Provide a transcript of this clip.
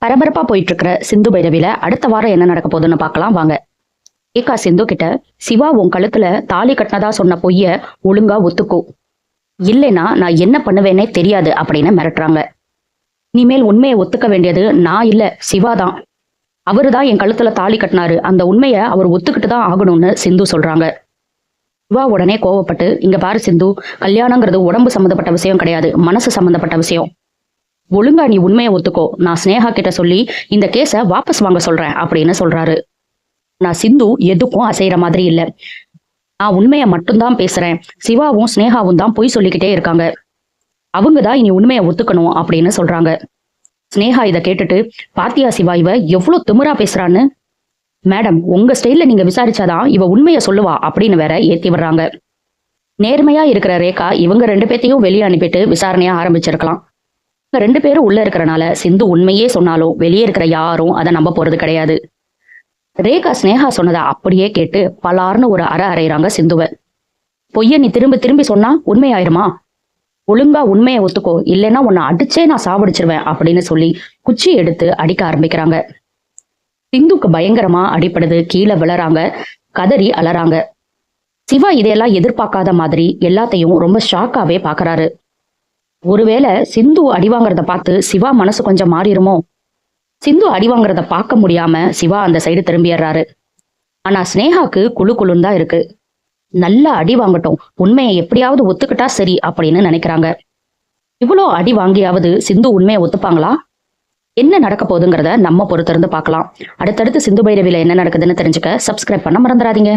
பரபரப்பா போயிட்டு இருக்கிற சிந்து பைரவில அடுத்த வாரம் என்ன நடக்க போகுதுன்னு பார்க்கலாம் வாங்க. ஏக்கா சிந்து கிட்ட, சிவா உன் கழுத்துல தாலி கட்டினதா சொன்ன பொய்ய ஒழுங்கா ஒத்துக்கோ, இல்லைன்னா நான் என்ன பண்ணுவேனே தெரியாது அப்படின்னு மிரட்டுறாங்க. இனிமேல் உண்மையை ஒத்துக்க வேண்டியது நான் இல்ல, சிவாதான். அவருதான் என் கழுத்துல தாலி கட்டினாரு, அந்த உண்மையை அவர் ஒத்துக்கிட்டு தான் ஆகணும்னு சிந்து சொல்றாங்க. சிவா உடனே கோவப்பட்டு, இங்க பாரு சிந்து, கல்யாணங்கிறது உடம்பு சம்மந்தப்பட்ட விஷயம் கிடையாது, மனசு சம்மந்தப்பட்ட விஷயம். ஒழுங்கா நீ உண்மையை ஒத்துக்கோ, நான் ஸ்னேகா கிட்ட சொல்லி இந்த கேஸை வாபஸ் வாங்க சொல்றேன் அப்படின்னு சொல்றாரு. நான் சிந்து எதுக்கும் அசைகிற மாதிரி இல்ல, நான் உண்மையை மட்டும்தான் பேசுறேன். சிவாவும் ஸ்னேகாவும் தான் பொய் சொல்லிக்கிட்டே இருக்காங்க, அவங்கதான் இனி உண்மையை ஒத்துக்கணும் அப்படின்னு சொல்றாங்க. ஸ்னேகா இதை கேட்டுட்டு, பாத்தியா சிவா இவ எவ்வளவு திமிரா பேசுறான்னு, மேடம் உங்க ஸ்டைல்ல நீங்க விசாரிச்சாதான் இவ உண்மையை சொல்லுவா அப்படின்னு வேற ஏத்தி விடுறாங்க. நேர்மையா இருக்கிற ரேகா இவங்க 2 பேத்தையும் வெளியே அனுப்பிட்டு விசாரணையா ஆரம்பிச்சிருக்கலாம். இவங்க 2 பேரும் உள்ள இருக்கிறனால சிந்து உண்மையே சொன்னாலும் வெளியே இருக்கிற யாரும் அதை நம்ப போறது கிடையாது. ரேகா ஸ்னேகா சொன்னதை அப்படியே கேட்டு பலார்னு ஒரு அறையிறாங்க சிந்துவை. பொய்ய நீ திரும்பி திரும்பி சொன்னா உண்மையாயிருமா? ஒழுங்கா உண்மையை ஒத்துக்கோ, இல்லைன்னா உன்னை அடிச்சே நான் சாவடிச்சிருவேன் அப்படின்னு சொல்லி குச்சி எடுத்து அடிக்க ஆரம்பிக்கிறாங்க. சிந்துக்கு பயங்கரமா அடிப்படுது, கீழே விழறாங்க, கதறி அலறாங்க. சிவா இதையெல்லாம் எதிர்பார்க்காத மாதிரி எல்லாத்தையும் ரொம்ப ஷாக்காவே பாக்குறாரு. ஒருவேளை சிந்து அடிவாங்கிறத பார்த்து சிவா மனசு கொஞ்சம் மாறிடுமோ? சிந்து அடிவாங்கிறத பார்க்க முடியாம சிவா அந்த சைடு திரும்பிடுறாரு. ஆனா ஸ்னேகாக்கு குழுன்னு தான் இருக்கு. நல்லா அடி வாங்கட்டும், உண்மையை எப்படியாவது ஒத்துக்கிட்டா சரி அப்படின்னு நினைக்கிறாங்க. இவ்வளோ அடி வாங்கியாவது சிந்து உண்மையை ஒத்துப்பாங்களா? என்ன நடக்க போகுதுங்கிறத நம்ம பொறுத்திருந்து பார்க்கலாம். அடுத்தடுத்து சிந்து பைரவில என்ன நடக்குதுன்னு தெரிஞ்சுக்க சப்ஸ்கிரைப் பண்ண மறந்துடாதீங்க.